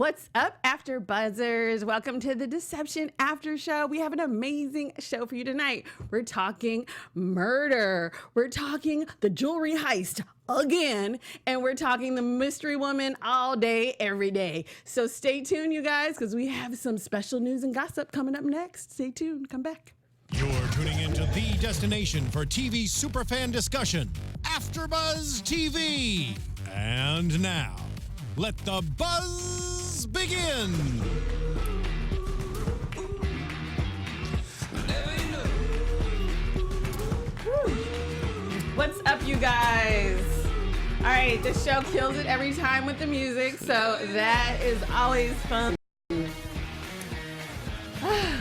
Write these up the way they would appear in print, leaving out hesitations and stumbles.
What's up, After Buzzers? Welcome to the Deception After Show. We have an amazing show for you tonight. We're talking murder. We're talking the jewelry heist again. And we're talking the mystery woman all day, every day. So stay tuned, you guys, because we have some special news and gossip coming up next. Stay tuned. Come back. You're tuning into the destination for TV superfan discussion, AFTERBUZZ TV. And now, let the buzz begin. What's up, you guys? All right, this show kills it every time with the music, so that is always fun.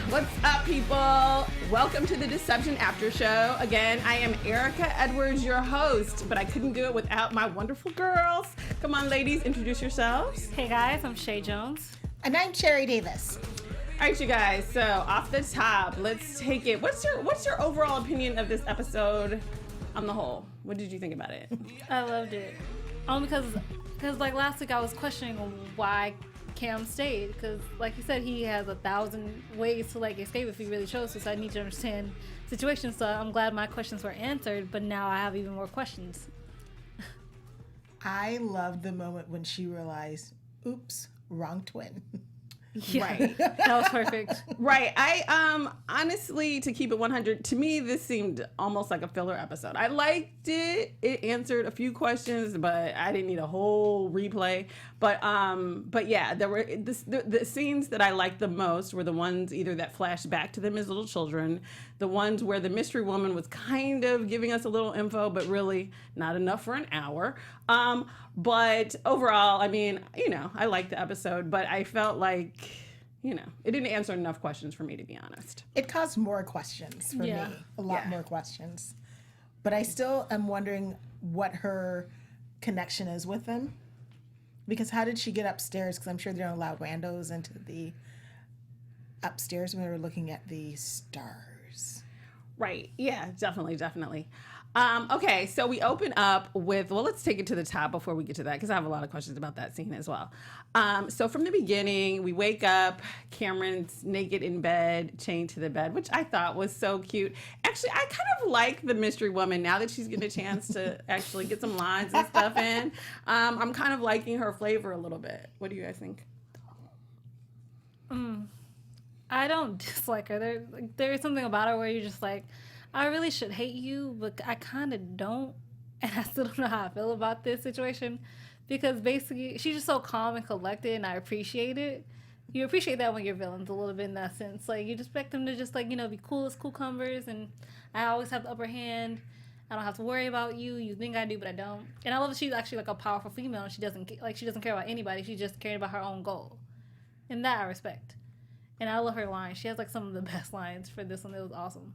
What's up, people? Welcome to the Deception After Show. Again, I am Erika Edwards, your host, but I couldn't do it without my wonderful girls. Come on, ladies, introduce yourselves. Hey guys, I'm Chae Jones. And I'm Chae Davis. All right, you guys, so off the top, let's take it. What's your overall opinion of this episode on the whole? What did you think about it? I loved it. Only because like last week I was questioning why Cam stayed, because like you said, he has 1,000 ways to like escape if he really chose to, so I need to understand situations. So I'm glad my questions were answered, but now I have even more questions. I loved the moment when she realized, oops, wrong twin. Yeah, Right. that was perfect. Right. I honestly, to keep it 100, to me this seemed almost like a filler episode. I liked it. It answered a few questions, but I didn't need a whole replay. But yeah, there were the scenes that I liked the most were the ones either that flashed back to them as little children, the ones where the mystery woman was kind of giving us a little info, but really not enough for an hour. But overall, I mean, I liked the episode, but I felt like, it didn't answer enough questions for me, to be honest. It caused more questions for me, a lot more questions. But I still am wondering what her connection is with them. Because how did she get upstairs? Because I'm sure they don't allow randos into the upstairs when they were looking at the stars. Right. Yeah, definitely. Okay, so we open up with, let's take it to the top before we get to that, because I have a lot of questions about that scene as well. So from the beginning, we wake up, Cameron's naked in bed, chained to the bed, which I thought was so cute. Actually, I kind of like the mystery woman now that she's getting a chance to actually get some lines and stuff in. I'm kind of liking her flavor a little bit. What do you guys think? I don't dislike her. There's something about her where you're just like, I really should hate you, but I kind of don't. And I still don't know how I feel about this situation, because basically she's just so calm and collected, and I appreciate it. You appreciate that when you're villains a little bit in that sense. Like, you expect them to just, like, be cool as cucumbers, and I always have the upper hand. I don't have to worry about you. You think I do, but I don't. And I love that she's actually, like, a powerful female, and she doesn't care about anybody. She's just caring about her own goal. And that I respect. And I love her lines. She has, like, some of the best lines for this one. It was awesome.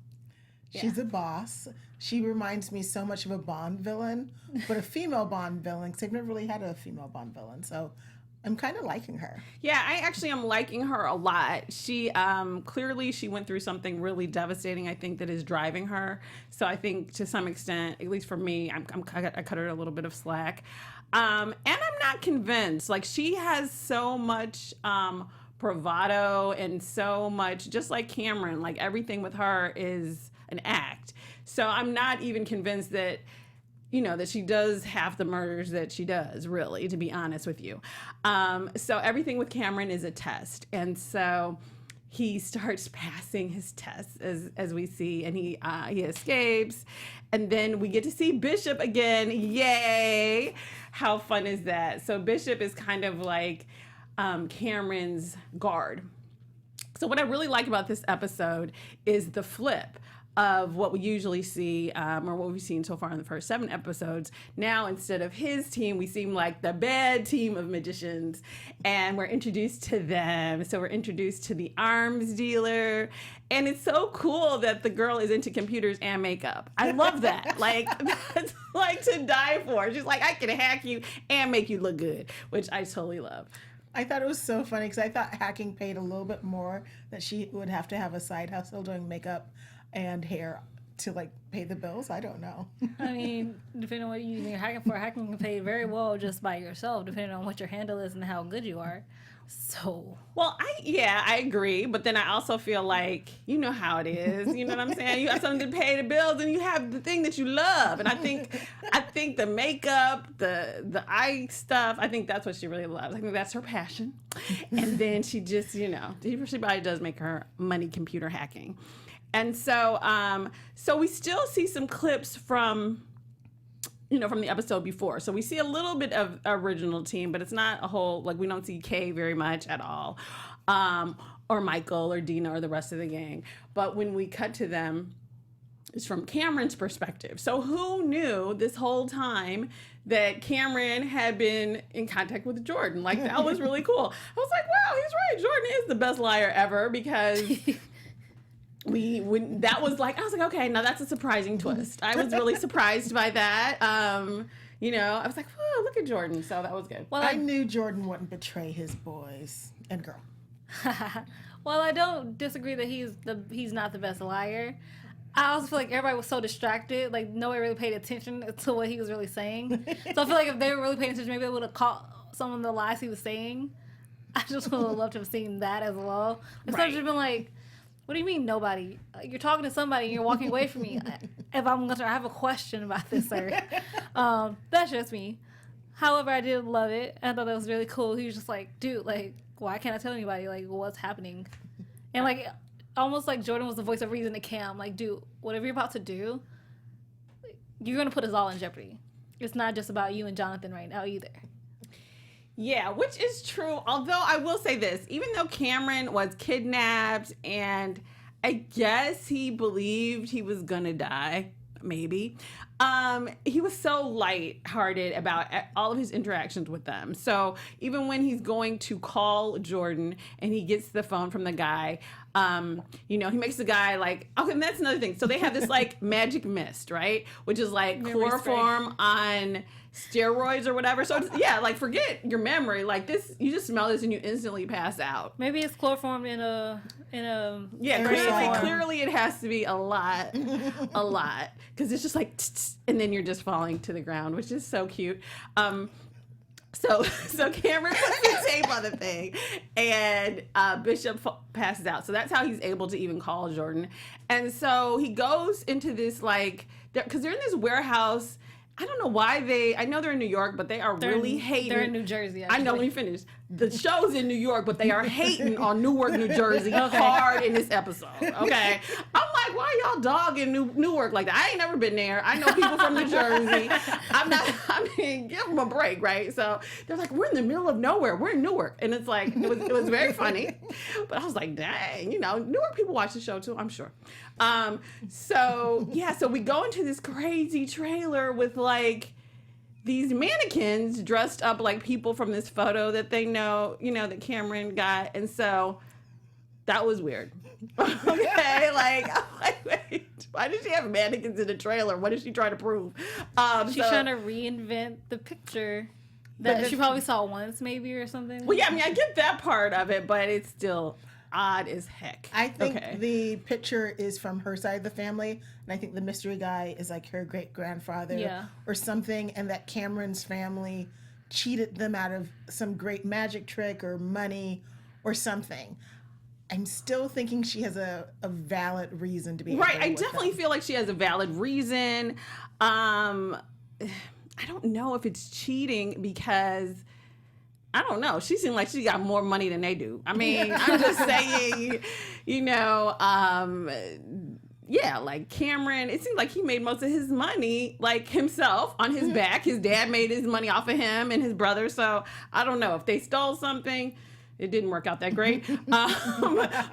She's a boss. She reminds me so much of a Bond villain, but a female Bond villain, because they've never really had a female Bond villain. So I'm kind of liking her. Yeah, I actually am liking her a lot. She clearly she went through something really devastating, I think, that is driving her. So I think to some extent, at least for me, I cut her a little bit of slack. And I'm not convinced. Like, she has so much bravado and so much, just like Cameron, like everything with her is an act. So I'm not even convinced that, that she does half the murders that she does, really, to be honest with you. So everything with Cameron is a test. And so he starts passing his tests as we see, and he escapes. And then we get to see Bishop again. Yay! How fun is that? So Bishop is kind of like Cameron's guard. So what I really like about this episode is the flip of what we usually see, or what we've seen so far in the first 7 episodes. Now, instead of his team, we seem like the bad team of magicians, and we're introduced to them. So we're introduced to the arms dealer, and it's so cool that the girl is into computers and makeup. I love that. Like, that's like to die for. She's like, I can hack you and make you look good, which I totally love. I thought it was so funny because I thought hacking paid a little bit more, that she would have to have a side hustle doing makeup and hair to like pay the bills. I don't know. I mean, depending on what you're using hacking for, hacking can pay very well just by yourself, depending on what your handle is and how good you are. So. Well, I agree, but then I also feel like, you know how it is, you know what I'm saying? You have something to pay the bills and you have the thing that you love. And I think the makeup, the eye stuff, I think that's what she really loves. I think that's her passion. And then she just, she probably does make her money computer hacking. And so so we still see some clips from from the episode before. So we see a little bit of original team, but it's not a whole, like we don't see Kay very much at all. Or Michael or Dina or the rest of the gang. But when we cut to them, it's from Cameron's perspective. So who knew this whole time that Cameron had been in contact with Jordan? Like, that was really cool. I was like, wow, he's right. Jordan is the best liar ever, because that was like, I was like, okay, now that's a surprising twist. I was really surprised by that. I was like, oh, look at Jordan. So that was good. Well, I knew Jordan wouldn't betray his boys and girl. Well, I don't disagree that he's not the best liar. I also feel like everybody was so distracted, like nobody really paid attention to what he was really saying. So I feel like if they were really paying attention, maybe they would have caught some of the lies he was saying. I just would have loved to have seen that as well. Instead of just being like, what do you mean nobody? You're talking to somebody and you're walking away from me. If I have a question about this, sir. That's just me. However, I did love it. I thought that was really cool. He was just like, dude, like, why can't I tell anybody, like, what's happening? And, like, almost like Jordan was the voice of reason to Cam. Like, dude, whatever you're about to do, you're going to put us all in jeopardy. It's not just about you and Jonathan right now either. Yeah, which is true. Although I will say this, even though Cameron was kidnapped and I guess he believed he was gonna die, maybe, he was so lighthearted about all of his interactions with them. So even when he's going to call Jordan and he gets the phone from the guy, he makes the guy like, okay, and that's another thing. So they have this like magic mist, right? Which is like chloroform on steroids or whatever. So like forget your memory. Like this, you just smell this and you instantly pass out. Maybe it's chloroform in a clearly it has to be a lot, because it's just like and then you're just falling to the ground, which is so cute. So Cameron puts the tape on the thing, and Bishop passes out. So that's how he's able to even call Jordan. And so he goes into this because they're in this warehouse. I don't know why I know they're in New York, but they're really hating. They're in New Jersey, actually. I know, let me finish. The show's in New York, but they are hating on Newark, New Jersey hard in this episode, okay? I'm like, why y'all dogging Newark like that? I ain't never been there. I know people from New Jersey. Give them a break, right? So they're like, we're in the middle of nowhere. We're in Newark. And it's like, it was very funny. But I was like, dang, Newark people watch the show too, I'm sure. So we go into this crazy trailer with these mannequins dressed up like people from this photo that they know, that Cameron got. And so that was weird. Okay, wait, why did she have mannequins in the trailer? What is she trying to prove? She's trying to reinvent the picture that she probably saw once, maybe, or something. Well, yeah, I get that part of it, but it's still odd as heck. I think the picture is from her side of the family, and I think the mystery guy is like her great-grandfather or something, and that Cameron's family cheated them out of some great magic trick or money or something. I'm still thinking she has a valid reason to be right. I definitely feel like she has a valid reason. I don't know if it's cheating because I don't know. She seemed like she got more money than they do. I mean, I'm just saying, like Cameron, it seemed like he made most of his money, like himself, on his back. His dad made his money off of him and his brother. So I don't know if they stole something. It didn't work out that great. But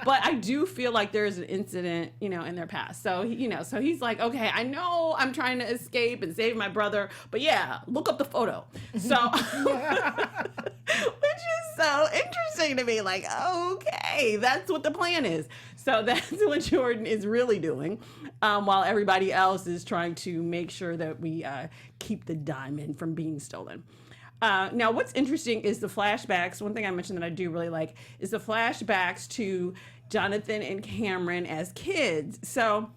I do feel like there's an incident, in their past. So, so he's like, okay, I know I'm trying to escape and save my brother, but look up the photo. So, which is so interesting to me. Like, okay, that's what the plan is. So that's what Jordan is really doing, while everybody else is trying to make sure that we keep the diamond from being stolen. Now, what's interesting is the flashbacks. One thing I mentioned that I do really like is the flashbacks to Jonathan and Cameron as kids. So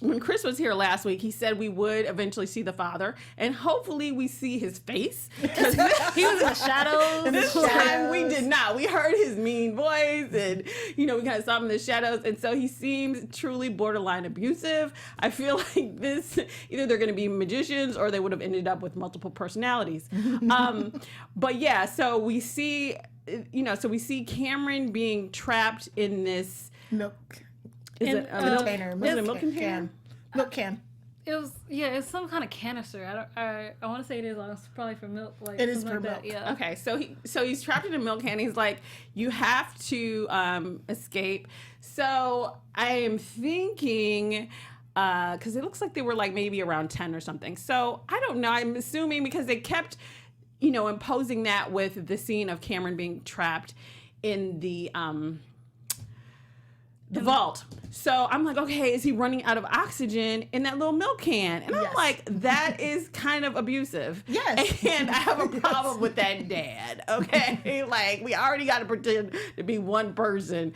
when Chris was here last week, he said we would eventually see the father, and hopefully we see his face. Because he was in the shadows. This time we did not. We heard his mean voice, and we kind of saw him in the shadows, and so he seems truly borderline abusive. I feel like this, either they're going to be magicians or they would have ended up with multiple personalities. But yeah, so we see, we see Cameron being trapped in this milk. Is it a milk container? Was it a milk container? Milk can. It's some kind of canister. I want to say it is. It's probably for milk. Like it is for like milk. That. Yeah. Okay, so he's trapped in a milk can. He's like, you have to escape. So I am thinking, because it looks like they were like maybe around 10 or something. So I don't know. I'm assuming because they kept, imposing that with the scene of Cameron being trapped in the vault. So I'm like, okay, is he running out of oxygen in that little milk can? And I'm like, that is kind of abusive. Yes. And I have a problem with that dad. Okay. Like, we already got to pretend to be one person.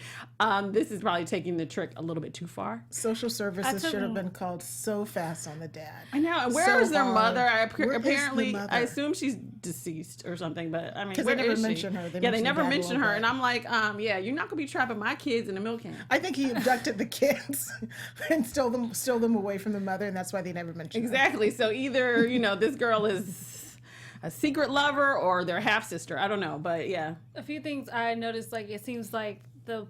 This is probably taking the trick a little bit too far. Social services should have been called so fast on the dad. I know. And where is their mother? Apparently, mother? I assume she's deceased or something, but I mean, because where they never is she? mention her. They never mention her. And I'm like, you're not going to be trapping my kids in a milk can. I think he abducted the kids and stole them away from the mother, and that's why they never mentioned her. Exactly. So either, this girl is a secret lover or their half sister. I don't know, but yeah. A few things I noticed, like it seems like the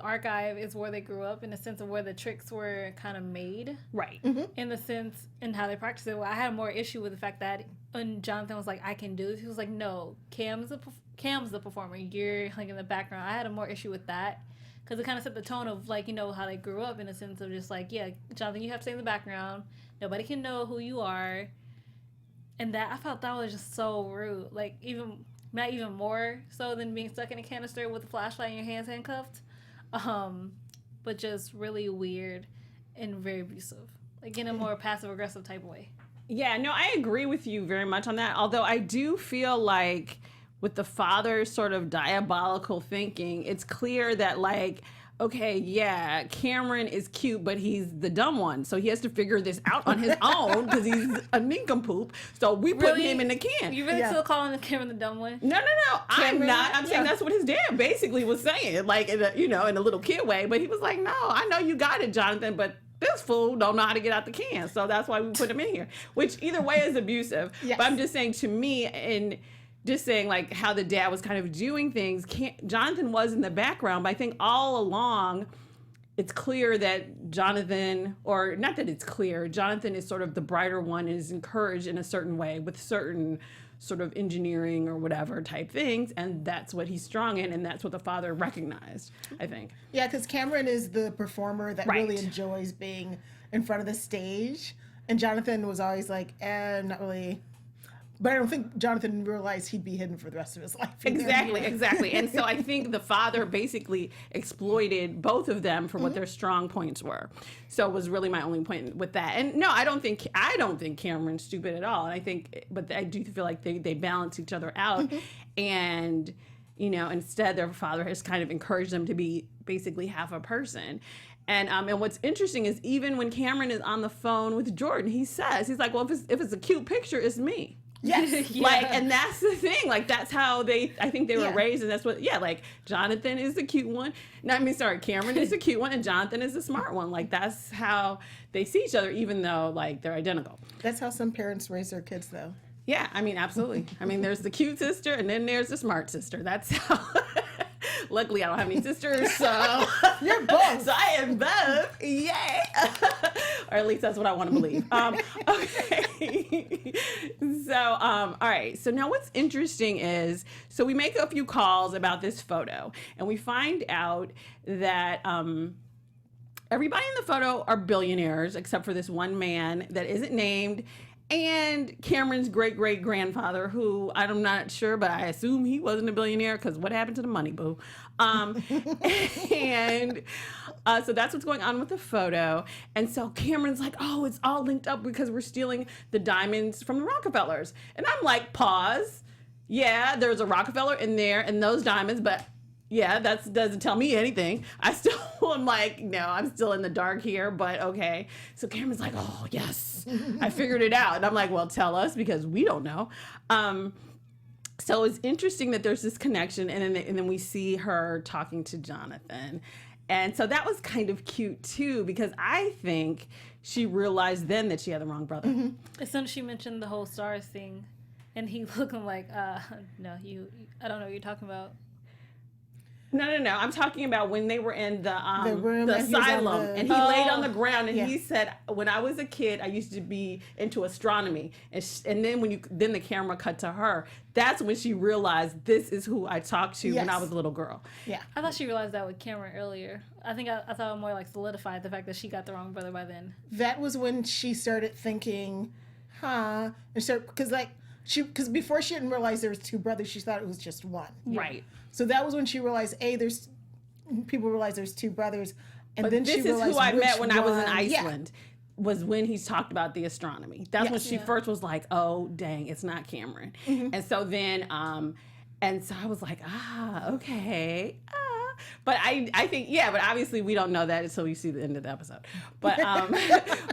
archive is where they grew up in the sense of where the tricks were kind of made. Right. Mm-hmm. In the sense and how they practice it. Well, I had more issue with the fact that when Jonathan was like, I can do this, he was like, no, Cam's the performer. You're like in the background. I had a more issue with that. Because it kind of set the tone of, like, how they grew up in a sense of just, like, yeah, Jonathan, you have to stay in the background. Nobody can know who you are. And I felt that was just so rude. Like, not even more so than being stuck in a canister with a flashlight and your hands handcuffed. But just really weird and very abusive. Like, in a more passive-aggressive type of way. Yeah, no, I agree with you very much on that. Although I do feel like with the father's sort of diabolical thinking, it's clear that, like, okay, yeah, Cameron is cute, but he's the dumb one. So he has to figure this out on his own because he's a nincompoop. So we put him in the can. You really still calling Cameron the dumb one? No. I'm not. I'm saying that's what his dad basically was saying, like, in a little kid way. But he was like, no, I know you got it, Jonathan, but this fool don't know how to get out the can. So that's why we put him in here, which either way is abusive. Yes. But I'm just saying, to me, and just saying, like, how the dad was kind of doing things. Jonathan was in the background, but I think all along it's clear that Jonathan, or not that it's clear, Jonathan is sort of the brighter one and is encouraged in a certain way with certain sort of engineering or whatever type things, and that's what he's strong in, and that's what the father recognized, I think. Yeah, because Cameron is the performer that really enjoys being in front of the stage, and Jonathan was always like, not really. But I don't think Jonathan realized he'd be hidden for the rest of his life. Exactly. And so I think the father basically exploited both of them for what their strong points were. So it was really my only point with that. And no, I don't think Cameron's stupid at all. And but I do feel like they balance each other out. And, instead their father has kind of encouraged them to be basically half a person. And what's interesting is even when Cameron is on the phone with Jordan, he's like, well, if it's a cute picture, it's me. Yes. Like, and that's the thing. Like, that's how I think they were raised, and that's what, like, Jonathan is the cute one. Cameron is the cute one, and Jonathan is the smart one. Like, that's how they see each other, even though, like, they're identical. That's how some parents raise their kids, though. Yeah, absolutely. There's the cute sister, and then there's the smart sister. That's how. Luckily, I don't have any sisters, so you're both. So I am both. Yay! Or at least that's what I want to believe. Okay. So, all right. So now, what's interesting is, so we make a few calls about this photo, and we find out that everybody in the photo are billionaires except for this one man that isn't named. And Cameron's great-great-grandfather, who I'm not sure, but I assume he wasn't a billionaire because what happened to the money, boo? So that's what's going on with the photo. And so Cameron's like, oh, it's all linked up because we're stealing the diamonds from the Rockefellers. And I'm like, pause. Yeah, there's a Rockefeller in there and those diamonds, but yeah, that doesn't tell me anything. I still am like, no, I'm still in the dark here, but okay. So Cameron's like, oh, yes, I figured it out. And I'm like, well, tell us because we don't know. So it's interesting that there's this connection, and then we see her talking to Jonathan. And so that was kind of cute, too, because I think she realized then that she had the wrong brother. Mm-hmm. As soon as she mentioned the whole stars thing, and he looking like, no, I don't know what you're talking about. No. I'm talking about when they were in the room, the and he was on asylum, the- and he laid on the ground, and Yeah. he said, "When I was a kid, I used to be into astronomy." And then then the camera cut to her. That's when she realized this is who I talked to when I Yes. was a little girl. Yeah. I thought she realized that with Cameron earlier. I think I thought it more like solidified the fact that she got the wrong brother by then. That was when she started thinking, and because before she didn't realize there was two brothers, she thought it was just one. Right. So that was when she realized, people realize there's two brothers, and But then this she is realized who I met when I was in one- Iceland. Was when he's talked about the astronomy. That's when Yes. she first was like, "Oh, dang, it's not Cameron." And so then, and so I was like, okay. But I think, yeah, but obviously we don't know that until we see the end of the episode. But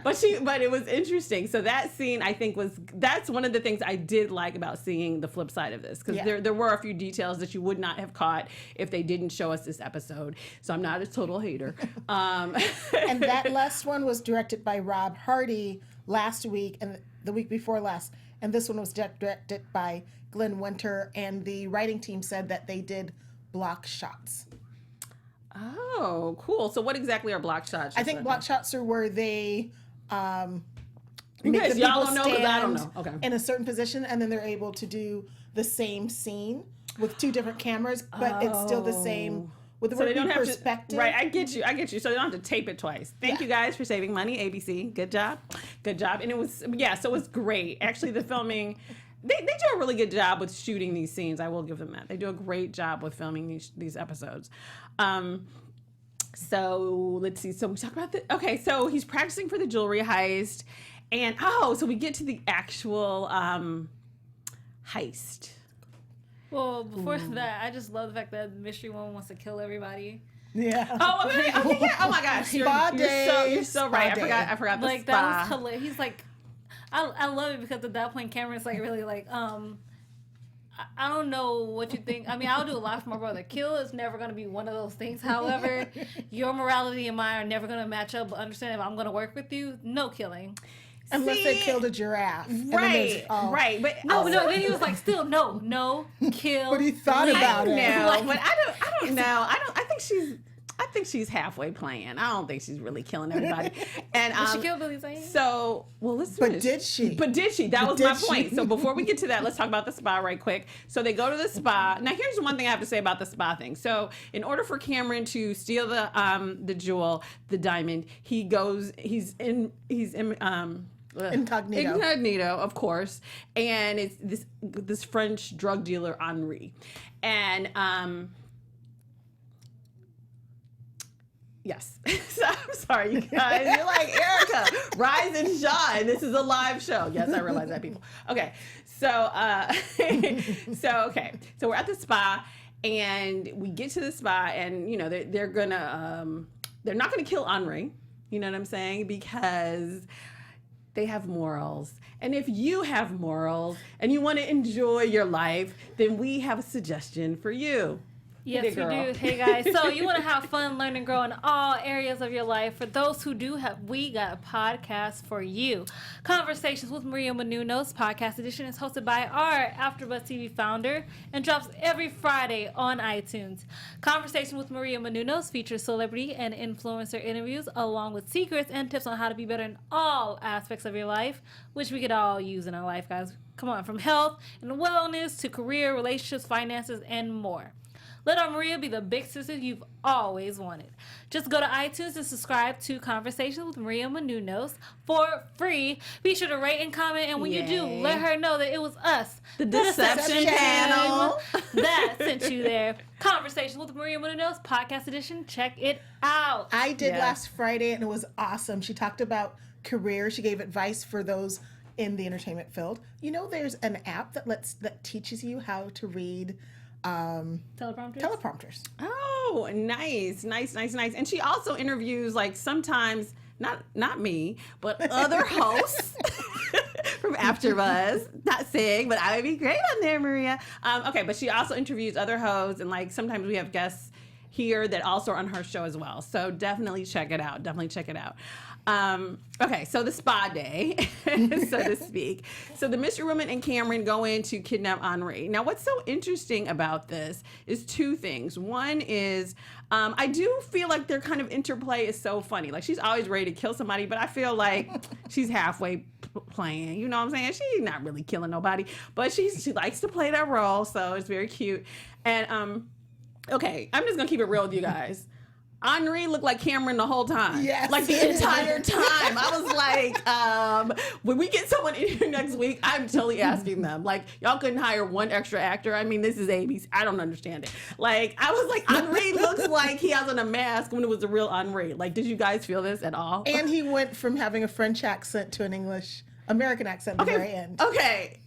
but it was interesting. So that scene, I think, that's one of the things I did like about seeing the flip side of this, because there were a few details that you would not have caught if they didn't show us this episode. So I'm not a total hater. And that last one was directed by Rob Hardy last week and the week before last, and this one was directed by Glenn Winter, and the writing team said that they did block shots. Oh, cool. So what exactly are block shots? I think block shots are where they make Because the y'all people don't know, 'cause I don't stand know. Okay. in a certain position, and then they're able to do the same scene with two different cameras, but it's still the same with the So they don't have perspective. to. Right, I get you. So they don't have to tape it twice. Thank you guys for saving money, ABC. Good job. And it was so it was great. Actually, the filming. They do a really good job with shooting these scenes. I will give them that. They do a great job with filming these episodes. So let's see. So we talk about so he's practicing for the jewelry heist, and so we get to the actual heist. Well, before that, I just love the fact that Mystery Woman wants to kill everybody. Yeah. Oh, okay, yeah. Oh my gosh, you're so right. I forgot the Like spa. that was hilarious. He's like, I love it because at that point Cameron's like really like I don't know what you think. I mean, I'll do a lot for my brother. Kill is never going to be one of those things. However, your morality and mine are never going to match up. But understand, if I'm going to work with you, no killing. Unless they killed a giraffe. Right. But No, then he was like, still no, kill. But he thought about it. No, but I don't know. I think she's halfway playing. I don't think she's really killing everybody. And Did she kill Billy Zane? So, well, let's But finish. did she? But did she? That was Did my she? point. So before we get to that, let's talk about the spa right quick. So they go to the spa. Now, here's one thing I have to say about the spa thing. So in order for Cameron to steal the jewel, the diamond, he's incognito, of course, and it's this French drug dealer Henri, and yes. So I'm sorry, you guys. You're like, Erika, rise and shine. This is a live show. Yes, I realize that, people. Okay, so so we're at the spa, and we get to the spa, and they're not gonna kill Henri. You know what I'm saying? Because they have morals. And if you have morals and you want to enjoy your life, then we have a suggestion for you. Yes, we do. Hey, guys. So you want to have fun, learn, and grow in all areas of your life. For those who do we got a podcast for you. Conversations with Maria Menounos, podcast edition, is hosted by our AFTERBUZZ TV founder and drops every Friday on iTunes. Conversation with Maria Menounos features celebrity and influencer interviews, along with secrets and tips on how to be better in all aspects of your life, which we could all use in our life, guys. Come on, from health and wellness to career, relationships, finances, and more. Let our Maria be the big sister you've always wanted. Just go to iTunes and subscribe to Conversations with Maria Menounos for free. Be sure to rate and comment, and when you do, let her know that it was us, the Deception Panel, that sent you there. Conversations with Maria Menounos, podcast edition. Check it out. I did last Friday, and it was awesome. She talked about career. She gave advice for those in the entertainment field. There's an app that teaches you how to read teleprompters. Oh, nice. And she also interviews, like, sometimes not me, but other hosts from AfterBuzz. Not saying, but I would be great on there, Maria. Okay, but she also interviews other hosts, and like sometimes we have guests here that also are on her show as well. So definitely check it out. Okay, so the spa day, so to speak. So the mystery woman and Cameron go in to kidnap Henri. Now, what's so interesting about this is two things. One is I do feel like their kind of interplay is so funny. Like, she's always ready to kill somebody, but I feel like she's halfway playing. You know what I'm saying? She's not really killing nobody, but she likes to play that role, so it's very cute. And okay, I'm just gonna keep it real with you guys. Henri looked like Cameron the whole time. Yes. Like the entire time. I was like, when we get someone in here next week, I'm totally asking them. Like, y'all couldn't hire one extra actor. I mean, this is ABC. I don't understand it. Like, I was like, Henri looks like he has on a mask when it was the real Henri. Like, did you guys feel this at all? And he went from having a French accent to an American accent at the very end. Okay.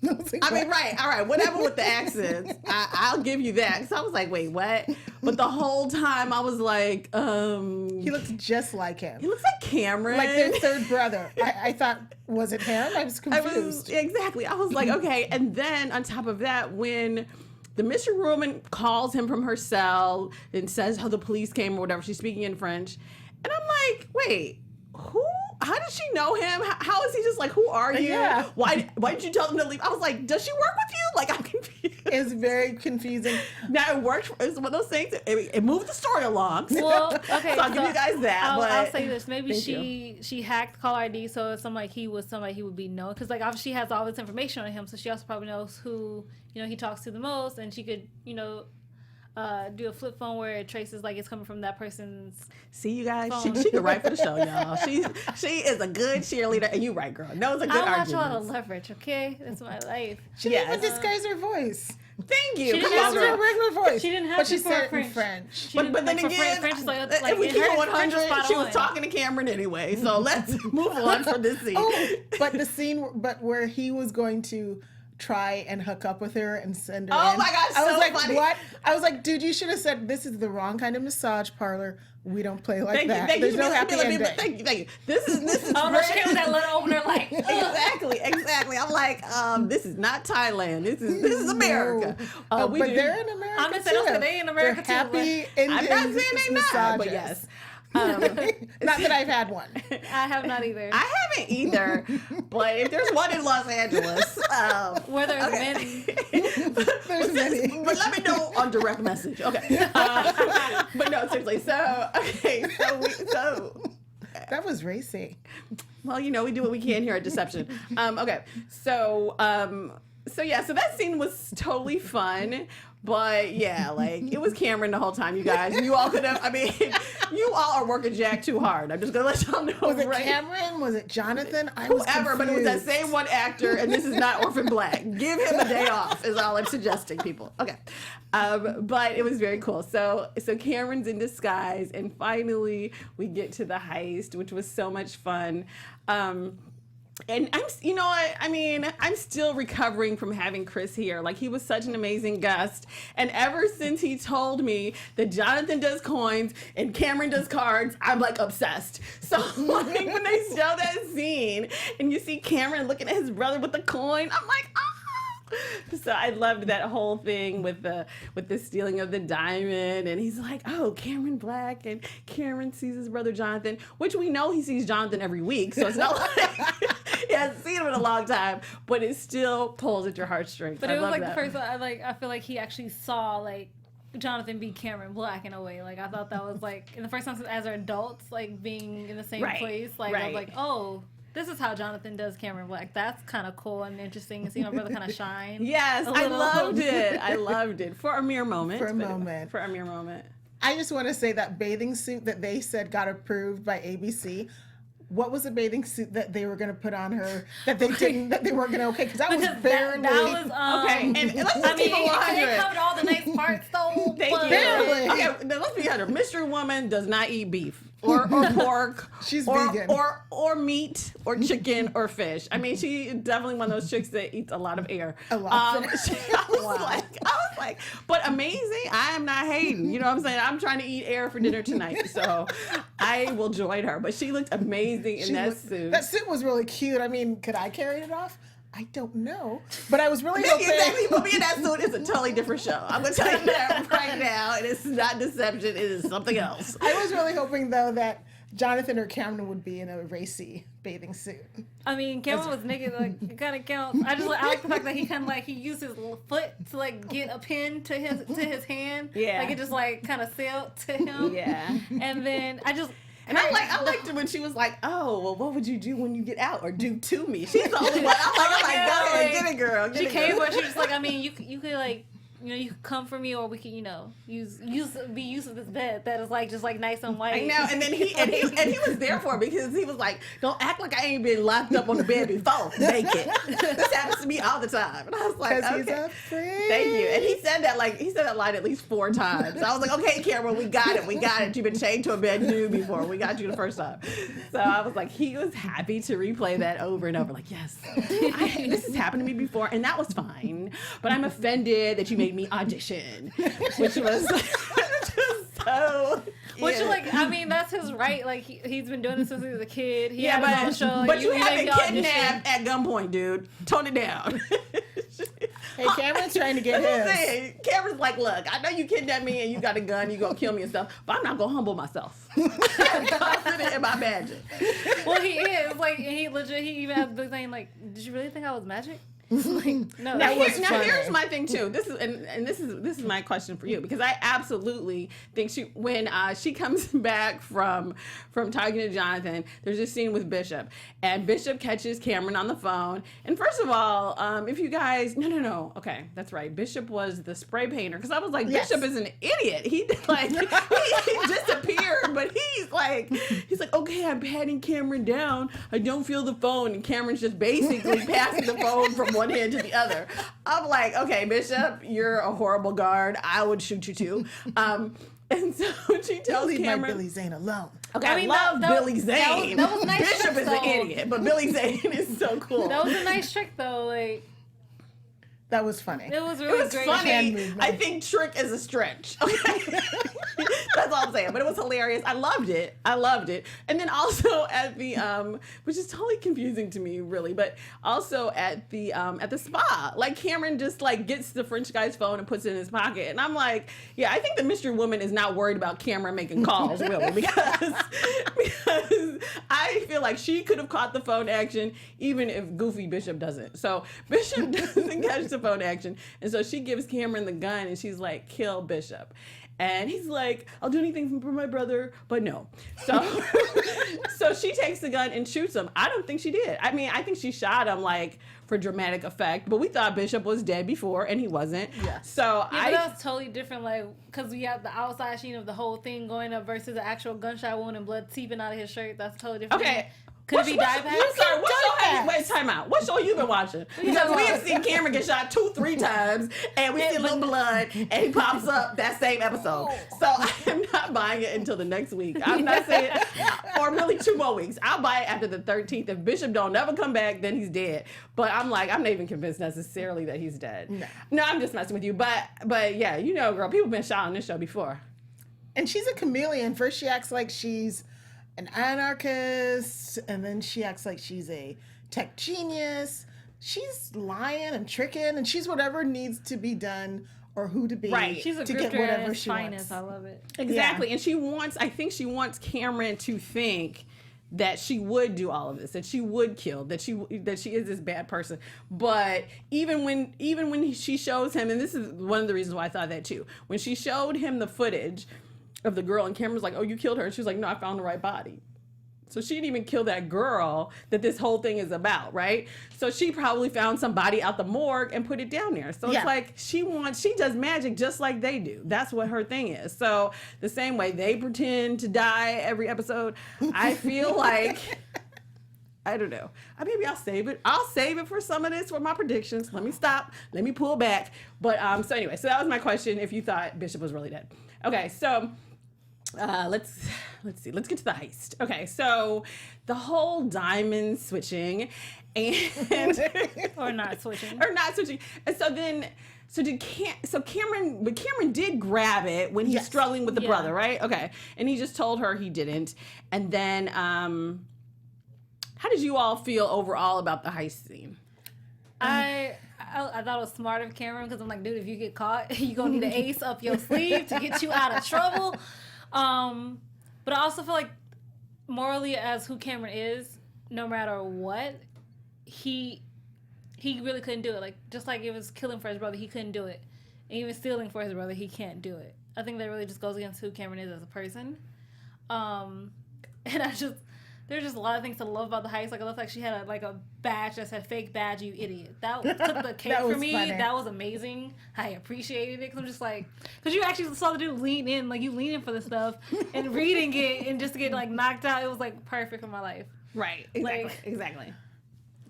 I mean, right. All right. Whatever with the accents. I'll give you that. So I was like, wait, what? But the whole time I was like, he looks just like him. He looks like Cameron. Like their third brother. I thought, was it him? I was confused. Exactly. I was like, okay. And then on top of that, when the mystery woman calls him from her cell and says how the police came or whatever, she's speaking in French. And I'm like, wait, who? How did she know him? How is he just like, who are you? Yeah. Why did you tell them to leave? I was like, does she work with you? Like, I'm confused. It's very confusing. Now, it worked. It's one of those things. It moved the story along. Well, okay. So I'll give you guys that. I'll say this. Maybe Thank she hacked caller ID, so it's somebody he would be known. Because, like, obviously she has all this information on him, so she also probably knows who, he talks to the most, and she could, do a flip phone where it traces like it's coming from that person's. See, you guys, she could write for the show, y'all. She is a good cheerleader, and you right, girl. Knows a good argument. I watch a lot of Leverage. Okay, that's my life. She didn't even disguise her voice. Thank you. She didn't She has her regular voice. She didn't have but she to said for it in French. But then again, French is like if we keep it 100, she was on. talking to Cameron anyway. So let's move on from this scene. But the scene, where he was going to try and hook up with her and send her Oh in. my gosh, I was so like, funny. what? I was like, dude, you should have said this is the wrong kind of massage parlor. We don't play like that. Thank There's you, no Miss happy Miller, ending. Thank you. This is Oh no, she came with that little opener like. exactly. I'm like, this is not Thailand. This is America. But they're in America I'm just saying, they in America they're too. happy I'm not Indian saying they not, but yes. Not that I've had one. I have not either. I haven't either, but if there's one in Los Angeles, where there's many. There's many. But let me know on direct message. Okay. But no, seriously. So That was racy. well, we do what we can here at Deception. Okay. So that scene was totally fun. But yeah, like it was Cameron the whole time, you guys. You all could have, you all are working Jack too hard. I'm just gonna let y'all know. Was it Cameron? Was it Jonathan? Whoever, but it was that same one actor, and this is not Orphan Black. Give him a day off, is all I'm suggesting, people. Okay. But it was very cool. So Cameron's in disguise, and finally we get to the heist, which was so much fun. And I'm still recovering from having Chris here. Like, he was such an amazing guest. And ever since he told me that Jonathan does coins and Cameron does cards, I'm like obsessed. So like when they show that scene and you see Cameron looking at his brother with the coin, I'm like, ah. So I loved that whole thing with the stealing of the diamond, and he's like, oh, Cameron Black, and Cameron sees his brother Jonathan, which we know he sees Jonathan every week, so it's not like he hasn't seen him in a long time, but it still pulls at your heartstrings. But it was like the first I feel like he actually saw like Jonathan be Cameron Black in a way. Like I thought that was like in the first time as adults, like being in the same place. Like I was like, oh, this is how Jonathan does Cameron Black. That's kind of cool and interesting to see my brother kind of shine. Yes, I loved it. I loved it. For a mere moment. For a mere moment. I just want to say that bathing suit that they said got approved by ABC. What was the bathing suit that they were going to put on her that they didn't, that they weren't going to okay? Because that was barely. That was, okay, and let's just keep it 100. They covered all the nice parts, though. Thank you. Barely. Okay, now let's be 100. Mystery Woman does not eat beef. or pork. She's or, vegan. Or meat or chicken or fish. I mean, she definitely one of those chicks that eats a lot of air. A lot. I was like, but amazing. I am not hating. You know what I'm saying? I'm trying to eat air for dinner tonight, so I will join her. But she looked amazing in that suit. That suit was really cute. I mean, could I carry it off? I don't know, but I was really hoping. Exactly, put me in that suit. It's a totally different show. I'm gonna tell you that right now. And it's not Deception. It is something else. I was really hoping though that Jonathan or Cameron would be in a racy bathing suit. I mean, Cameron was naked, like, it kind of counts. I like the fact that he kind of like, he used his little foot to like get a pin to his hand. Yeah. Like it just like kind of sailed to him. Yeah. And then And I liked it when she was like, "Oh, well, what would you do when you get out, or do to me?" She's the only one. I'm like, go ahead, get it, girl. She came, but she was like, I mean, you could like, you know, you could come for me, or we could, you know, be used of this bed that is like just like nice and white. I know, and then he was there for it because he was like, "Don't act like I ain't been locked up on the bed before, naked." This happens to me all the time, and I was like, "Okay, he's afraid." Thank you." And he said that line at least 4 times. So I was like, "Okay, Cameron, we got it. You've been chained to a bed nude before. We got you the first time." So I was like, he was happy to replay that over and over. Like, yes, this has happened to me before, and that was fine. But I'm offended that you made me audition, which was so. Which is like, I mean, that's his right. Like he's been doing this since he was a kid. He Yeah, had his own show. but you made haven't me audition. kidnapped at gunpoint, dude. Tone it down. Hey, Cameron's trying to get his. Cameron's like, look, I know you kidnapped me and you got a gun, you gonna kill me and stuff, but I'm not gonna humble myself. I'm confident in my magic. Well, he is like, and he even has the saying like, did you really think I was magic? Like, no. Now, funny. here's my thing too. This is my question for you, because I absolutely think when she comes back from talking to Jonathan, there's this scene with Bishop, and Bishop catches Cameron on the phone. And first of all, if you guys, no, okay, that's right. Bishop was the spray painter, because I was like, Yes. Bishop is an idiot. He disappeared, but he's like, okay, I'm patting Cameron down. I don't feel the phone, and Cameron's just basically passing the phone from one hand to the other. I'm like, okay, Bishop, you're a horrible guard. I would shoot you too. And so she tells Leave Cameron, my Billy Zane alone. okay, I mean, I love Billy Zane. that was nice Bishop trick, is an though. idiot, but Billy Zane is so cool. That was a nice trick though. Like That was funny. it was It really was great. funny. hand movement. I think trick is a stretch. Okay. That's all I'm saying. But it was hilarious. I loved it. And then also at the which is totally confusing to me, really, but also at the spa, like Cameron just like gets the French guy's phone and puts it in his pocket. And I'm like, yeah, I think the mystery woman is not worried about Cameron making calls, really, because I feel like she could have caught the phone action even if Goofy Bishop doesn't. So Bishop doesn't catch the phone action. And so she gives Cameron the gun and she's like, kill Bishop. And he's like, I'll do anything for my brother, but no. So so she takes the gun and shoots him. I don't think she did. I mean, I think she shot him like for dramatic effect, but we thought Bishop was dead before and he wasn't. Yeah. So Yeah, but that was totally different, like, because we have the outside sheen of the whole thing going up versus the actual gunshot wound and blood seeping out of his shirt. That's totally different. Okay. Could it be dye pads? I'm sorry, what show have you, pads. wait, time out. What show you been watching? Because we have seen Cameron get shot 2-3 times, and we see a little blood, and he pops up that same episode. So I am not buying it until the next week. I'm not saying, or really 2 more weeks. I'll buy it after the 13th. If Bishop don't never come back, then he's dead. But I'm like, I'm not even convinced necessarily that he's dead. No, I'm just messing with you. But yeah, you know, girl, people been shot on this show before. And she's a chameleon. First she acts like she's an anarchist, and then she acts like she's a tech genius. She's lying and tricking, and she's whatever needs to be done or who to be. Right. She's a to get grifter whatever at its she finest. wants. I love it. Exactly. And I think she wants Cameron to think that she would do all of this, that she would kill, that she is this bad person. But even when she shows him, and this is one of the reasons why I thought that too, when she showed him the footage of the girl and Cameron's like, oh, you killed her. And she was like, no, I found the right body. So she didn't even kill that girl that this whole thing is about, right? So she probably found somebody out the morgue and put it down there. So it's like she does magic just like they do. That's what her thing is. So the same way they pretend to die every episode, I feel like, I don't know. Maybe I'll save it. I'll save it for some of this for my predictions. Let me stop. Let me pull back. But so anyway, so that was my question if you thought Bishop was really dead. Okay, so let's see. Let's get to the heist. Okay, so the whole diamond switching and Or not switching. And so Cameron did grab it when he's struggling with the brother, right? Okay. And he just told her he didn't. And then how did you all feel overall about the heist scene? I thought it was smart of Cameron because I'm like, dude, if you get caught, you're going to need an ace up your sleeve to get you out of trouble. But I also feel like morally, as who Cameron is, no matter what, he really couldn't do it. Like, just like it was killing for his brother, he couldn't do it. And even stealing for his brother, he can't do it. I think that really just goes against who Cameron is as a person. And there's just a lot of things to love about the heist. Like, I love like she had a badge that said "fake badge, you idiot." That took the cake for me. Funny. That was amazing. I appreciated it because I'm just like, because you actually saw the dude lean in, like you lean in for the stuff and reading it, and just to get like knocked out, it was like perfect for my life. Right. Exactly.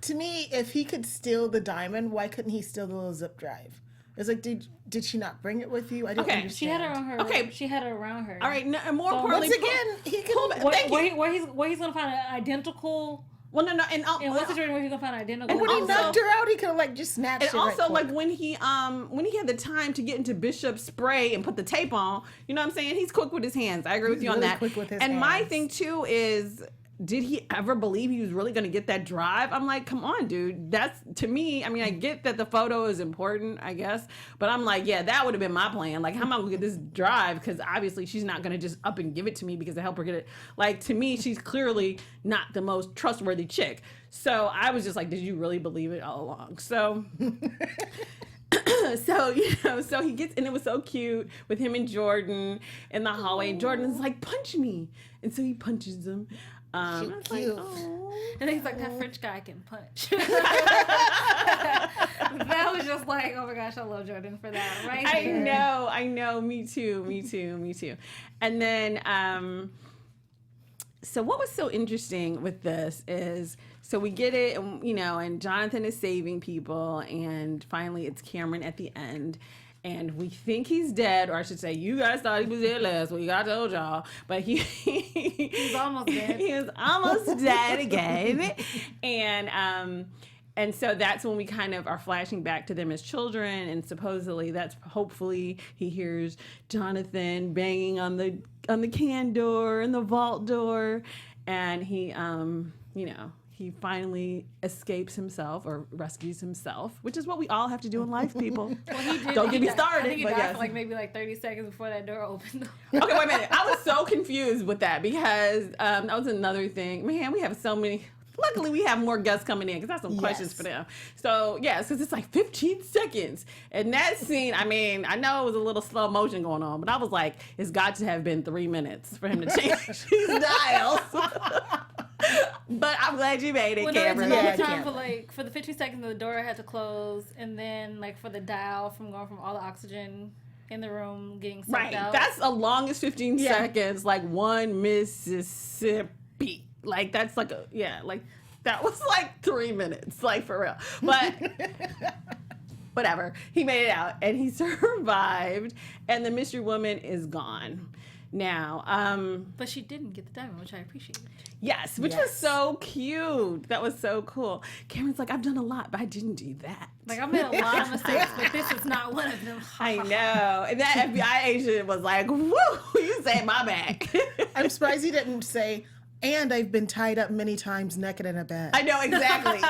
To me, if he could steal the diamond, why couldn't he steal the little zip drive? It's like, did she not bring it with you? I don't understand. She had it on her. Okay, she had it around her. All right. No, and more importantly, once again, he can. Where he's gonna find an identical. Well, no, and what situation where he's gonna find an identical? And when he knocked her out, he could have like just snatched it. And also, like when he had the time to get into Bishop's spray and put the tape on, you know what I'm saying? He's quick with his hands. I agree with you on that. Quick with his and hands. my thing too is, did he ever believe he was really going to get that drive? I'm like, come on, dude. That's, to me, I mean, I get that the photo is important, I guess. But I'm like, yeah, that would have been my plan. Like, how am I going to get this drive? Because obviously she's not going to just up and give it to me because I help her get it. Like, to me, she's clearly not the most trustworthy chick. So I was just like, did you really believe it all along? So... So he gets, and it was so cute with him and Jordan in the hallway. And Jordan's like, punch me. And so he punches him. Cute. Like, and then he's like, that French guy can punch. That was just like, oh my gosh, I love Jordan for that. Right there. I know. Me too. And then, so what was so interesting with this is, so we get it, and, and Jonathan is saving people, and finally it's Cameron at the end, and we think he's dead, or I should say, you guys thought he was dead last week. I told y'all, but he's almost dead. He was almost dead again, and so that's when we kind of are flashing back to them as children, and supposedly hopefully he hears Jonathan banging on the can door and the vault door, and he he finally escapes himself or rescues himself, which is what we all have to do in life, people. Well, he did. Don't get me started. I think he died for maybe 30 seconds before that door opened. Okay, wait a minute. I was so confused with that because that was another thing. Man, we have so many. Luckily, we have more guests coming in because I have some questions for them. So, because it's like 15 seconds. And that scene, I mean, I know it was a little slow motion going on, but I was like, it's got to have been 3 minutes for him to change his dials. But I'm glad you made it, Cameron. For the 15 seconds, the door had to close, and then for the dial from going from all the oxygen in the room getting sucked out. That's the longest 15 seconds, like one Mississippi. Like, that's like that was like 3 minutes, like, for real. But whatever. He made it out, and he survived, and the mystery woman is gone. Now, but she didn't get the diamond, which I appreciated. Yes, which was so cute. That was so cool. Cameron's like, I've done a lot, but I didn't do that. Like, I made a lot of mistakes, but this is not one of them. I know. And that FBI agent was like, woo, you saved my back. I'm surprised he didn't say, and I've been tied up many times naked in a bed. I know, exactly.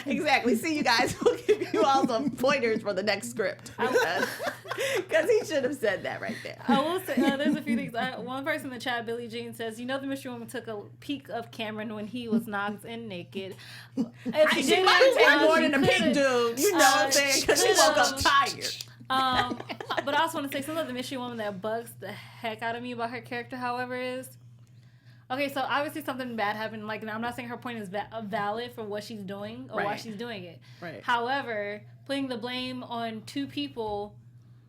Exactly. See, you guys, we'll give you all some pointers for the next script. Because he should have said that right there. I will say, there's a few things. One person in the chat, Billie Jean, says, the mystery woman took a peek of Cameron when he was knocked and naked. She might have been more than a peek, dude. You know what I'm saying? Because she woke up tired. But I also want to say, something of the mystery woman that bugs the heck out of me about her character, however, is... Okay, so obviously something bad happened. Like, I'm not saying her point is valid for what she's doing or why she's doing it. Right. However, putting the blame on two people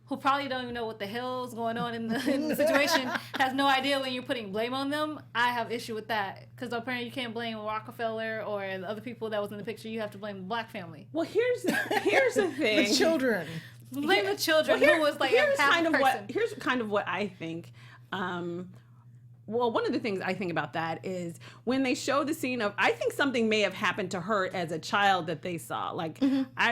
who probably don't even know what the hell is going on in the situation, has no idea when you're putting blame on them, I have issue with that. Because apparently you can't blame Rockefeller or the other people that was in the picture. You have to blame the black family. Well, here's the thing. The children. Blame the children who was like a half person. Here's kind of what I think. Well, one of the things I think about that is when they show the scene of, I think something may have happened to her as a child that they saw. Like,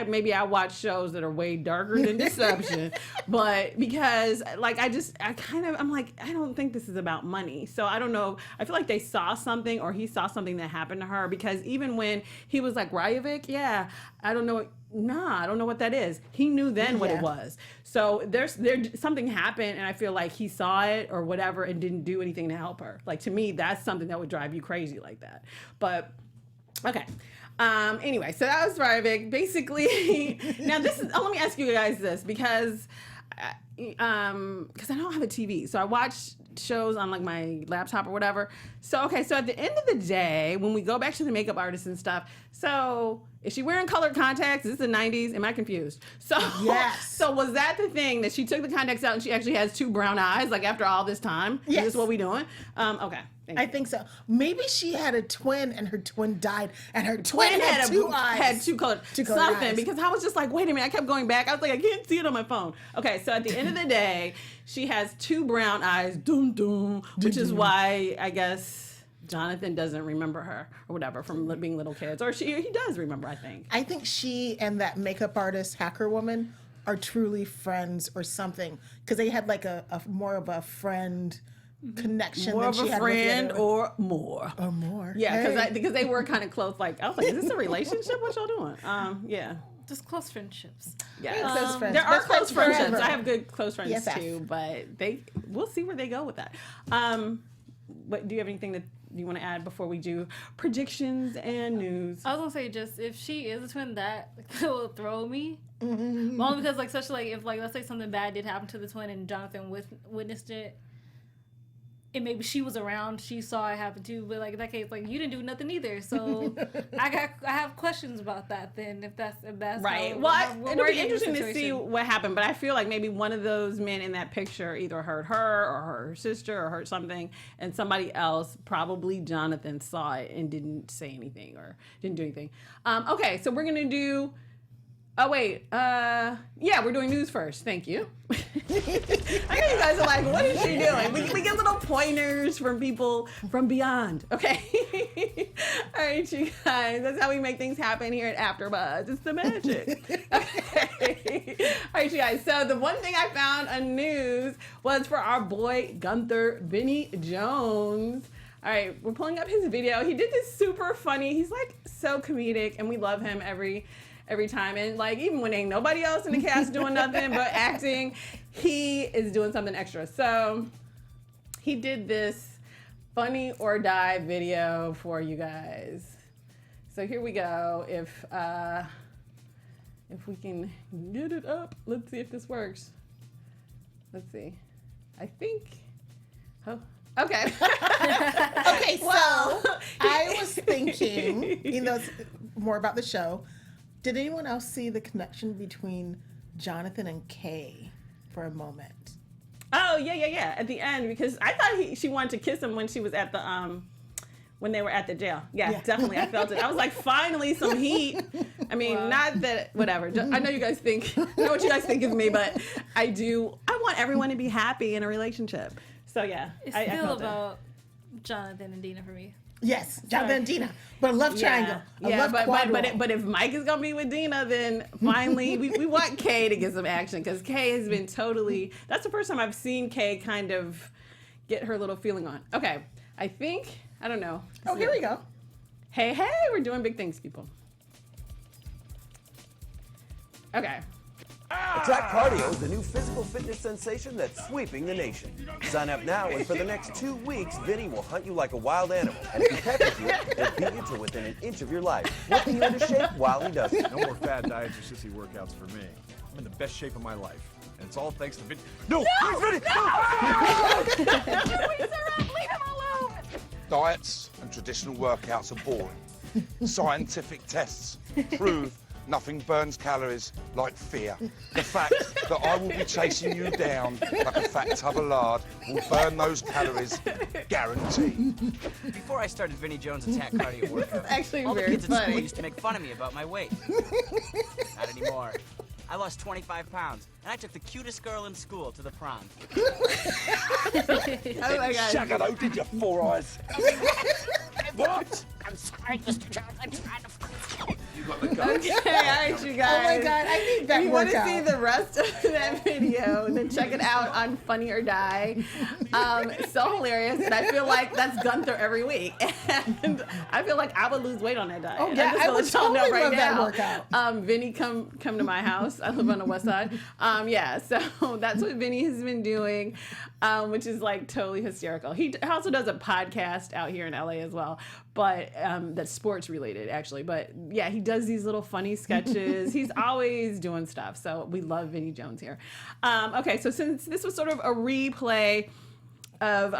maybe I watch shows that are way darker than Deception, but because, like, I'm like, I don't think this is about money. So I don't know. I feel like they saw something, or he saw something that happened to her, because even when he was like, Ryovic, yeah, I don't know. I don't know what that is. He knew then what it was. So there's something happened, and I feel like he saw it or whatever and didn't do anything to help her. Like, to me, that's something that would drive you crazy like that. But okay. Anyway, so that was Ryovic. Basically, now this is. Let me ask you guys this, because I don't have a TV, so I watch shows on like my laptop or whatever. So okay, so at the end of the day, when we go back to the makeup artist and stuff, so is she wearing colored contacts? Is this the 90s? Am I confused? So yes. So was that the thing that she took the contacts out and she actually has two brown eyes, like after all this time? Yes. Is this what we doing? Okay. I think so. Maybe she had a twin and her twin died, and her twin had two eyes. Had two colored something eyes. Because I was just like, wait a minute. I kept going back. I was like, I can't see it on my phone. Okay, so at the end of the day, she has two brown eyes, which is why I guess Jonathan doesn't remember her or whatever from being little kids, or he does remember. I think she and that makeup artist hacker woman are truly friends or something, because they had like a more of a friend connection, more of a friend or more. Yeah, because they were kind of close. Like, I was like, is this a relationship? What y'all doing? Yeah, just close friendships. Yeah, close friends. There are close friendships. Forever. I have good close friends too, but we'll see where they go with that. What do you have anything that you want to add before we do predictions and news? I was gonna say, just if she is a twin, that will throw me. Only because if let's say something bad did happen to the twin and Jonathan witnessed it. And maybe she was around, she saw it happen too, but like in that case, like you didn't do nothing either. So I have questions about that. Then if that's right. It'll be interesting to see what happened. But I feel like maybe one of those men in that picture either hurt her or her sister or hurt something, and somebody else, probably Jonathan, saw it and didn't say anything or didn't do anything. Okay, so we're gonna do. Oh, wait. Yeah, we're doing news first. Thank you. I know you guys are like, what is she doing? We get little pointers from people from beyond. Okay? All right, you guys. That's how we make things happen here at AfterBuzz. It's the magic. Okay. All right, you guys. So the one thing I found on news was for our boy, Gunther Vinny Jones. All right, we're pulling up his video. He did this super funny. He's like so comedic, and we love him every time, and like even when ain't nobody else in the cast doing nothing but acting, he is doing something extra. So he did this funny or die video for you guys. So here we go. If we can get it up, let's see if this works. Let's see. I think. Oh. Okay. Okay. So I was thinking, more about the show. Did anyone else see the connection between Jonathan and Kay for a moment? Oh, yeah. At the end, because I thought she wanted to kiss him when she was at the when they were at the jail. Yeah, definitely. I felt it. I was like, finally some heat. I mean, not that whatever. I know you guys think. I know what you guys think of me, but I want everyone to be happy in a relationship. So yeah, it's still about Jonathan and Dina for me. Yes, Jonathan and Dina, but a love triangle. But if Mike is gonna be with Dina, then finally we want Kay to get some action, because Kay has been totally. That's the first time I've seen Kay kind of get her little feeling on. Okay, I don't know. Oh, here we go. Hey, we're doing big things, people. Okay. Attack Cardio is the new physical fitness sensation that's sweeping the nation. Sign up now, and for the next 2 weeks, Vinny will hunt you like a wild animal. And if he peckers you, he'll beat you to within an inch of your life, whipping you into shape while he does it. No more fad diets or sissy workouts for me. I'm in the best shape of my life. And it's all thanks to Vinny. No! Vinny! Leave him alone! Diets and traditional workouts are boring. Scientific tests prove nothing burns calories like fear. The fact that I will be chasing you down like a fat tub of lard will burn those calories, guaranteed. Before I started Vinny Jones' Attack Cardio workout, actually all the very kids at funny. school used to make fun of me about my weight. Not anymore. I lost 25 pounds, and I took the cutest girl in school to the prom. Oh my God. Shagado, did you four eyes? What? I'm sorry, Mr. Jones. I'm trying to. You got the gun. Okay, all right, you guys. Oh my God, I need that If you want to workout. see the rest of that video, then check it out on Funny or Die. It's so hilarious, and I feel like that's Gunther every week. And I feel like I would lose weight on that diet. Oh, yeah, I'm just I gonna would let y'all know totally right love that now. workout. Vinny, come to my house. I live on the west side. Yeah, so that's what Vinny has been doing, which is like totally hysterical. He also does a podcast out here in LA as well, but that's sports related actually. But yeah, he does these little funny sketches. He's always doing stuff. So we love Vinny Jones here. Okay, so since this was sort of a replay of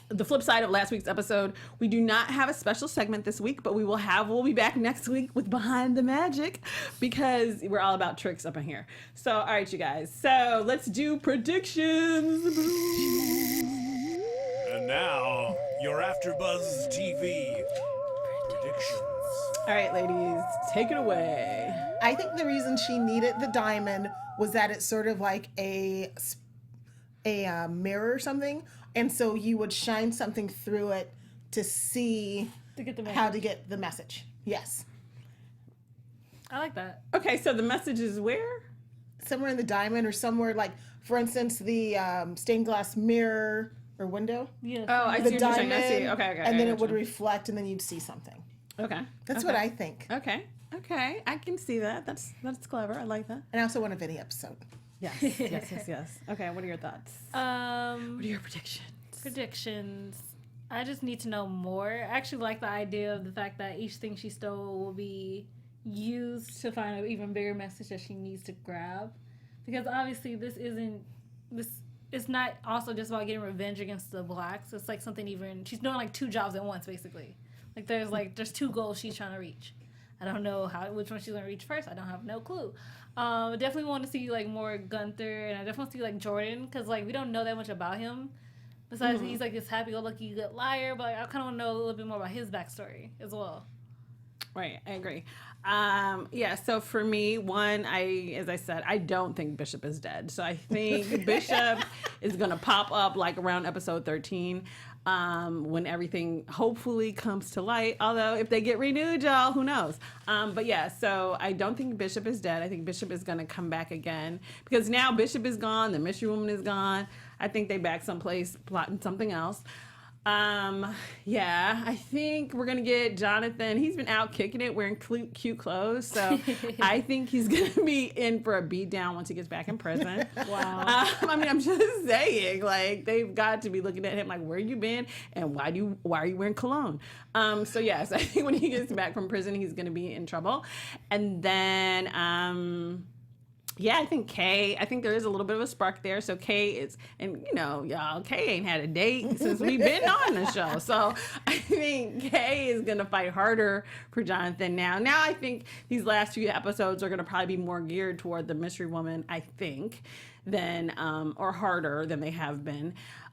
the flip side of last week's episode, we do not have a special segment this week, but we'll be back next week with Behind the Magic, because we're all about tricks up in here. So, all right, you guys. So let's do predictions. And now, your AfterBuzz TV predictions. All right, ladies, take it away. I think the reason she needed the diamond was that it's sort of like a mirror or something, and so you would shine something through it to see To get the how message. to get the message. Yes, I like that. Okay, so the message is where? somewhere in the diamond, or somewhere like, for instance, the stained glass mirror or window. Yeah. Oh, I The see what you're saying. diamond, I see. Okay. and then I it would gotcha. reflect, and then you'd see something. Okay. That's okay. what I think. Okay. I can see that. That's clever. I like that. And I also want a Vinny episode. Yes. Okay, what are your thoughts? What are your predictions? Predictions. I just need to know more. I actually like the idea of the fact that each thing she stole will be used to find an even bigger message that she needs to grab. Because obviously this it's not also just about getting revenge against the blacks. It's like something even, she's doing like two jobs at once basically. There's two goals she's trying to reach. I don't know which one she's gonna reach first. I don't have no clue. Definitely want to see like more Gunther, and I definitely want to see like Jordan, because like we don't know that much about him. Besides, he's like this happy-go-lucky good liar, but I kind of want to know a little bit more about his backstory as well. Right, I agree. Yeah, so for me, as I said, I don't think Bishop is dead. So I think Bishop is going to pop up like around episode 13 when everything hopefully comes to light. Although if they get renewed, y'all, who knows? But yeah, so I don't think Bishop is dead. I think Bishop is going to come back again, because now Bishop is gone, the mystery woman is gone. I think they back someplace plotting something else. Yeah, I think we're gonna get Jonathan. He's been out kicking it, wearing cute clothes. So I think he's gonna be in for a beat down once he gets back in prison. Wow. I mean, I'm just saying, like, they've got to be looking at him like, where you been, and why are you wearing cologne? So yes, I think when he gets back from prison, he's gonna be in trouble. And then yeah, I think Kay, I think there is a little bit of a spark there. So Kay is, and you know, y'all, Kay ain't had a date since we've been on the show. So I think Kay is going to fight harder for Jonathan now. Now I think these last few episodes are going to probably be more geared toward the mystery woman, I think, than, or harder than they have been.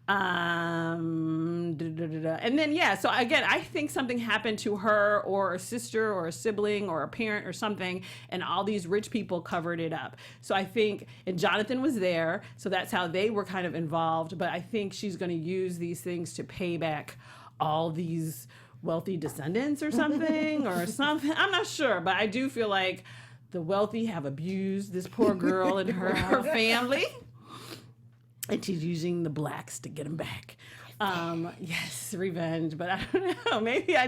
And then, yeah, so again, I think something happened to her or a sister or a sibling or a parent or something, and all these rich people covered it up. So I think, and Jonathan was there, so that's how they were kind of involved, but I think she's going to use these things to pay back all these wealthy descendants or something, I'm not sure, but I do feel like the wealthy have abused this poor girl and her family. And she's using the blacks to get him back. Yes, revenge. But I don't know. Maybe I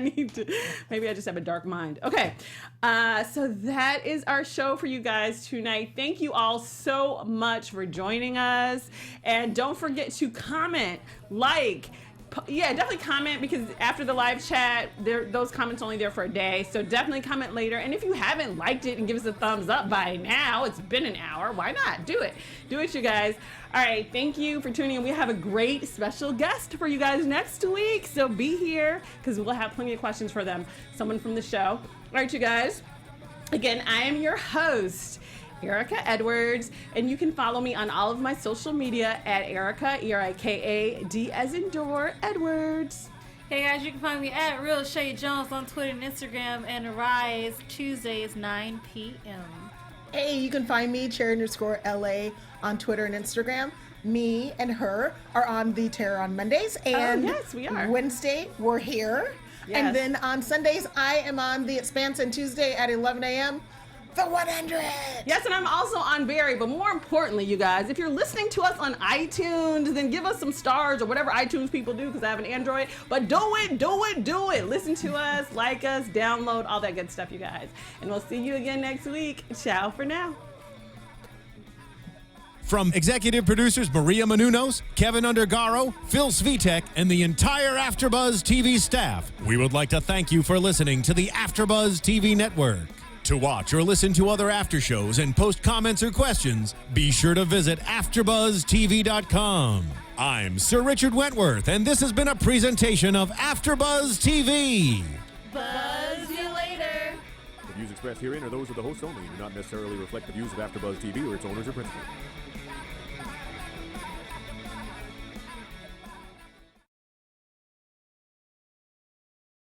just have a dark mind. Okay. So that is our show for you guys tonight. Thank you all so much for joining us. And don't forget to comment, definitely comment, because after the live chat, those comments only there for a day. So definitely comment later. And if you haven't liked it and give us a thumbs up by now, it's been an hour. Why not? Do it. Do it, you guys. All right. Thank you for tuning in. We have a great special guest for you guys next week. So be here, because we'll have plenty of questions for them. Someone from the show. All right, you guys. Again, I am your host, Erika Edwards, and you can follow me on all of my social media at Erika, ERIKA, as in door, Edwards. Hey guys, you can find me at Real Chae Jones on Twitter and Instagram, and Rise Tuesdays 9 p.m. Hey, you can find me, Chae_LA, on Twitter and Instagram. Me and her are on The Terror on Mondays. And yes, we are. Wednesday, we're here. Yes. And then on Sundays, I am on The Expanse, and Tuesday at 11 a.m., The 100. Yes, and I'm also on Barry, but more importantly, you guys, if you're listening to us on iTunes, then give us some stars or whatever iTunes people do, because I have an Android. But do it. Listen to us, like us, download, all that good stuff, you guys. And we'll see you again next week. Ciao for now. From executive producers Maria Menounos, Keven Undergaro, Phil Svitek, and the entire AfterBuzz TV staff, we would like to thank you for listening to the AfterBuzz TV network. To watch or listen to other after shows and post comments or questions, be sure to visit AfterBuzzTV.com. I'm Sir Richard Wentworth, and this has been a presentation of AfterBuzz TV. Buzz you later. The views expressed herein are those of the hosts only and do not necessarily reflect the views of AfterBuzz TV or its owners or principals.